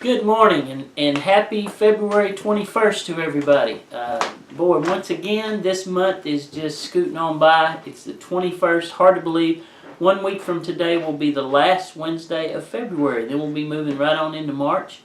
Good morning and happy February 21st to everybody. Boy, once again, this month is just scooting on by. It's the 21st, hard to believe. 1 week from today will be the last Wednesday of February. Then we'll be moving right on into March.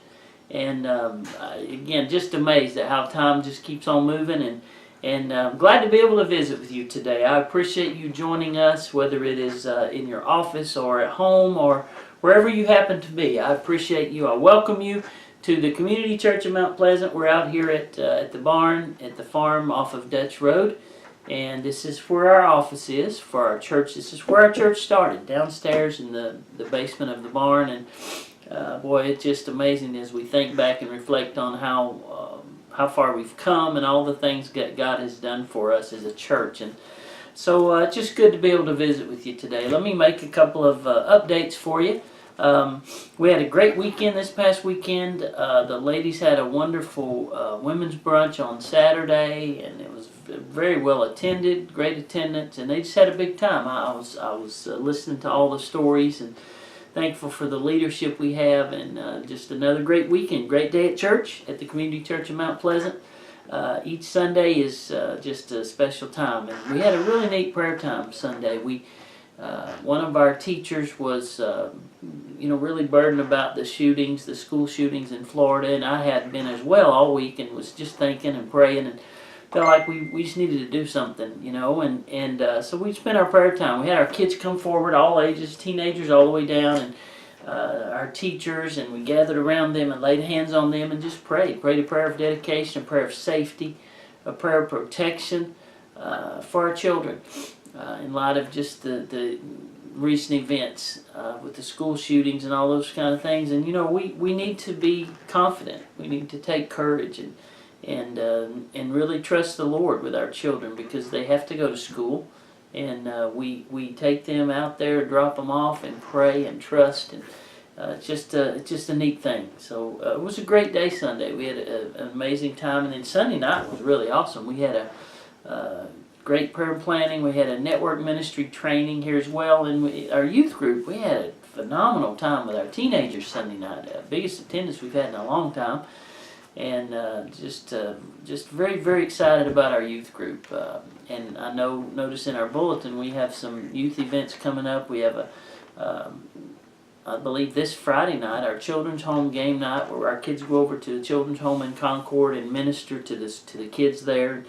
And again, just amazed at how time just keeps on moving. And glad to be able to visit with you today. I appreciate you joining us, whether it is in your office or at home or wherever you happen to be. I appreciate you. I welcome you to the Community Church of Mount Pleasant. We're out here at the barn at the farm off of Dutch Road. And this is where our office is for our church. This is where our church started, downstairs in the basement of the barn. And boy, it's just amazing as we think back and reflect on how far we've come and all the things that God has done for us as a church. And so it's just good to be able to visit with you today. Let me make a couple of updates for you. We had a great weekend this past weekend. The ladies had a wonderful women's brunch on Saturday, and it was very well attended, great attendance, and they just had a big time. I was listening to all the stories and thankful for the leadership we have, and just another great weekend. Great day at church at the Community Church of Mount Pleasant. Each Sunday is just a special time, and we had a really neat prayer time Sunday. One of our teachers was really burdened about the shootings, the school shootings in Florida, and I had been as well all week and was just thinking and praying and felt like we just needed to do something, so we spent our prayer time. We had our kids come forward, all ages, teenagers all the way down, and our teachers, and we gathered around them and laid hands on them and just prayed a prayer of dedication, a prayer of safety, a prayer of protection for our children in light of just the recent events with the school shootings and all those kind of things. And we need to be confident. We need to take courage and really trust the Lord with our children, because they have to go to school, and we take them out there, drop them off, and pray and trust, and it's just a neat thing. So it was a great day Sunday. We had an amazing time, and then Sunday night was really awesome. We had a great prayer planning. We had a network ministry training here as well, and our youth group, we had a phenomenal time with our teenagers Sunday night. Biggest attendance we've had in a long time, and just very, very excited about our youth group. And I notice in our bulletin we have some youth events coming up. We have I believe this Friday night, our children's home game night, where our kids go over to the children's home in Concord and minister to the kids there.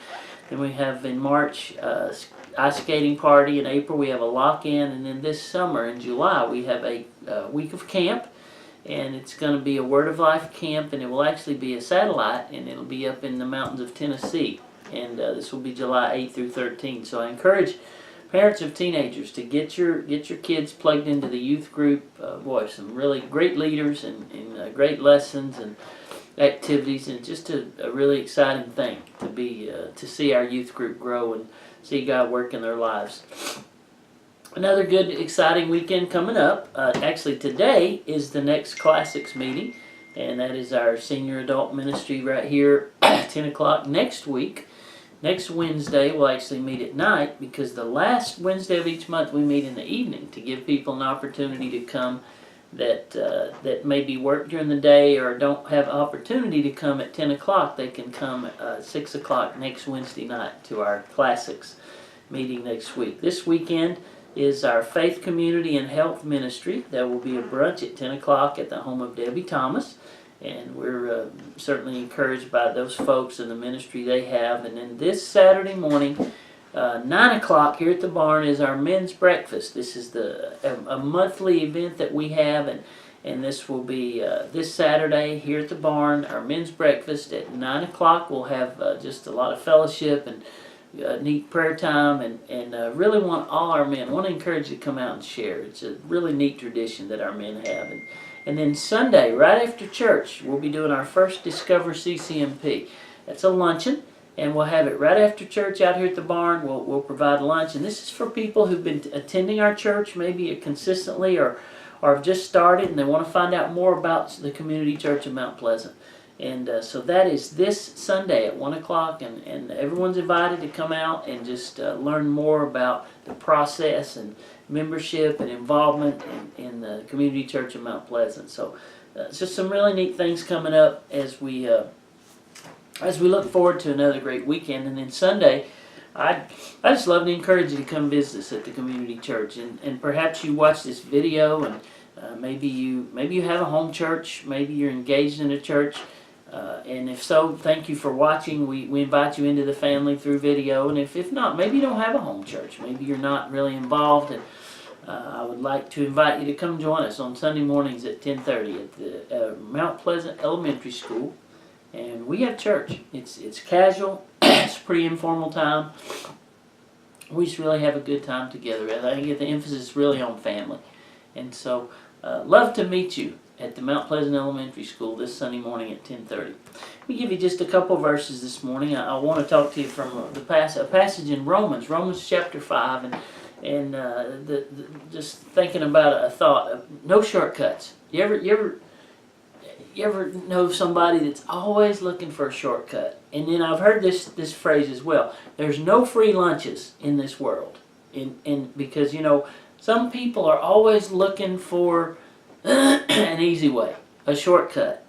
Then we have in March ice skating party. In April we have a lock-in, and then this summer in July we have a week of camp, and it's going to be a Word of Life camp, and it will actually be a satellite, and it'll be up in the mountains of Tennessee, and this will be July 8th through 13th. So I encourage parents of teenagers to get your kids plugged into the youth group. Boy, some really great leaders and great lessons and activities, and just a really exciting thing to see our youth group grow and see God work in their lives. Another good, exciting weekend coming up. Actually, today is the next Classics meeting, and that is our senior adult ministry right here at 10 o'clock next week. Next Wednesday, we'll actually meet at night, because the last Wednesday of each month we meet in the evening to give people an opportunity to come that maybe work during the day or don't have opportunity to come at 10 o'clock. They can come 6 o'clock next Wednesday night to our Classics meeting next week. This weekend is our Faith, Community, and Health Ministry. There will be a brunch at 10 o'clock at the home of Debbie Thomas, and we're certainly encouraged by those folks and the ministry they have. And then this Saturday morning, 9 o'clock here at the barn, is our men's breakfast. This is a monthly event that we have, and this will be this Saturday here at the barn, our men's breakfast at 9 o'clock. We'll have just a lot of fellowship and neat prayer time, and really want all our men, want to encourage you to come out and share. It's a really neat tradition that our men have. And then Sunday, right after church, we'll be doing our first Discover CCMP. That's a luncheon, and we'll have it right after church out here at the barn. We'll provide lunch, and this is for people who've been attending our church maybe consistently or have just started, and they want to find out more about the Community Church of Mount Pleasant. And so that is this Sunday at 1 o'clock, and everyone's invited to come out and just learn more about the process and membership and involvement in the Community Church of Mount Pleasant. So just some really neat things coming up as we look forward to another great weekend. And then Sunday, I just love to encourage you to come visit us at the community church, and perhaps you watch this video, and maybe you have a home church, maybe you're engaged in a church, and if so, thank you for watching. We invite you into the family through video, and if not, maybe you don't have a home church, maybe you're not really involved, and I would like to invite you to come join us on Sunday mornings at 10:30 at the Mount Pleasant Elementary School. And we have church. It's casual. It's a pretty informal time. We just really have a good time together. I think the emphasis is really on family. And so, love to meet you at the Mount Pleasant Elementary School this Sunday morning at 10:30. Let me give you just a couple verses this morning. I want to talk to you from a passage in Romans chapter 5, and just thinking about a thought. No shortcuts. You ever know somebody that's always looking for a shortcut? And then I've heard this phrase as well. There's no free lunches in this world. Because, some people are always looking for an easy way, a shortcut,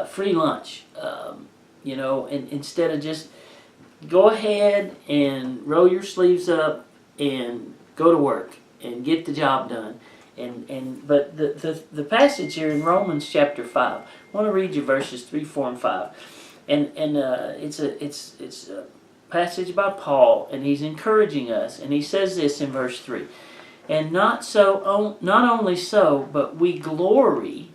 free lunch. And instead of just go ahead and roll your sleeves up and go to work and get the job done. But the passage here in Romans chapter 5, I want to read you verses 3, 4, and 5. And it's a passage by Paul, and he's encouraging us, and he says this in verse 3. And not only so, but we glory,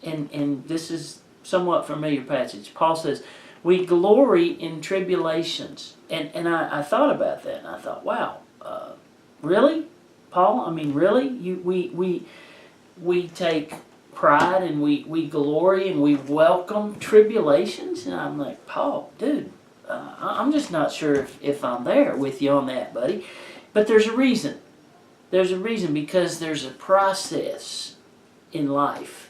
and this is somewhat familiar passage. Paul says, we glory in tribulations. And I thought about that, and I thought, wow, really? Paul, I mean, really? We take pride and we glory and we welcome tribulations? And I'm like, Paul, dude, I'm just not sure if I'm there with you on that, buddy. But there's a reason. There's a reason, because there's a process in life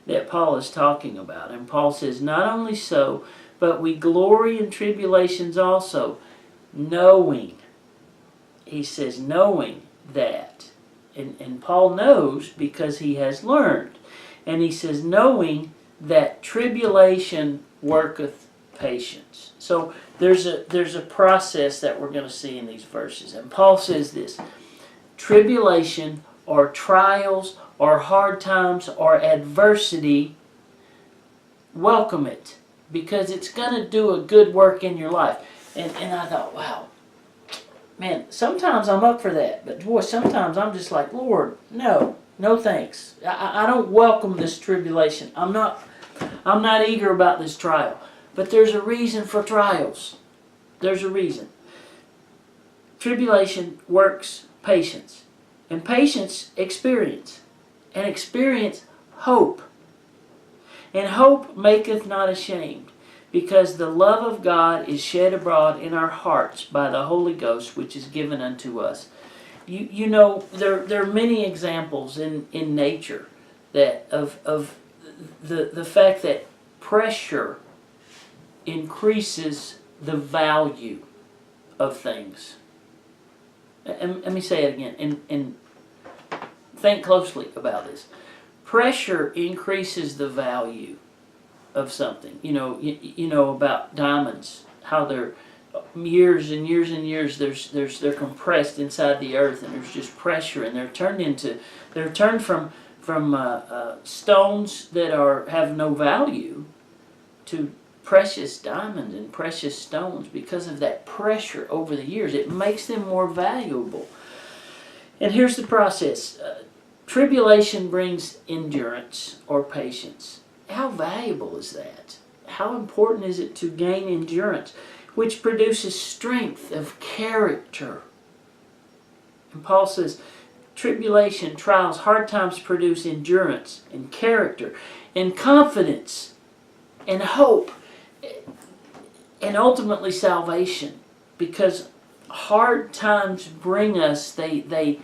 that Paul is talking about. And Paul says, not only so, but we glory in tribulations also, knowing. He says, knowing that. And Paul knows because he has learned. And he says, knowing that tribulation worketh patience. So there's a process that we're going to see in these verses. And Paul says this: tribulation or trials or hard times or adversity, welcome it, because it's going to do a good work in your life. And I thought, wow, man, sometimes I'm up for that, but boy, sometimes I'm just like, Lord, no thanks. I don't welcome this tribulation. I'm not eager about this trial. But there's a reason for trials. There's a reason. Tribulation works patience, and patience experience, and experience hope. And hope maketh not ashamed, because the love of God is shed abroad in our hearts by the Holy Ghost, which is given unto us. There are many examples in nature that of the fact that pressure increases the value of things. And let me say it again, and think closely about this. Pressure increases the value of something. You know about diamonds, how they're years and years and years. They're compressed inside the earth, and there's just pressure, and they're turned from stones that have no value to precious diamonds and precious stones because of that pressure over the years. It makes them more valuable. And here's the process. Tribulation brings endurance or patience. How valuable is that? How important is it to gain endurance, which produces strength of character? And Paul says, tribulation, trials, hard times produce endurance and character and confidence and hope and ultimately salvation, because hard times bring us, they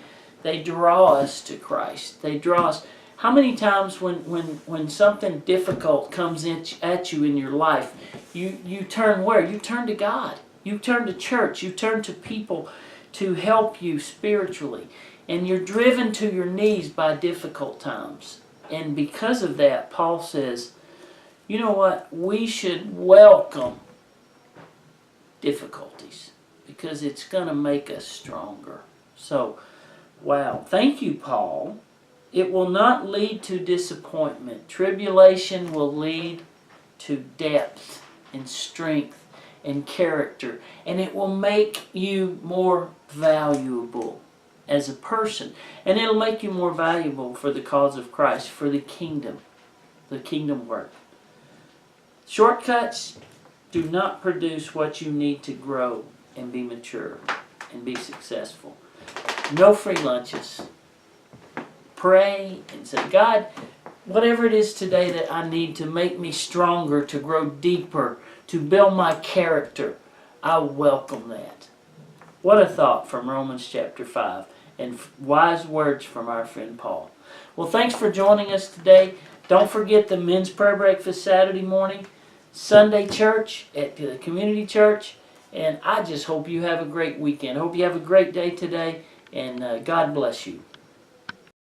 draw us to Christ. They draw us. How many times when something difficult comes at you in your life, you turn where? You turn to God. You turn to church. You turn to people to help you spiritually. And you're driven to your knees by difficult times. And because of that, Paul says, you know what? We should welcome difficulties because it's going to make us stronger. So, wow. Thank you, Paul. It will not lead to disappointment. Tribulation will lead to depth and strength and character, and it will make you more valuable as a person, and it'll make you more valuable for the cause of Christ, for the kingdom work. Shortcuts do not produce what you need to grow and be mature and be successful. No free lunches. Pray and say, God, whatever it is today that I need to make me stronger, to grow deeper, to build my character, I welcome that. What a thought from Romans chapter 5, and wise words from our friend Paul. Well, thanks for joining us today. Don't forget the men's prayer breakfast Saturday morning, Sunday church at the community church, and I just hope you have a great weekend. I hope you have a great day today, and God bless you.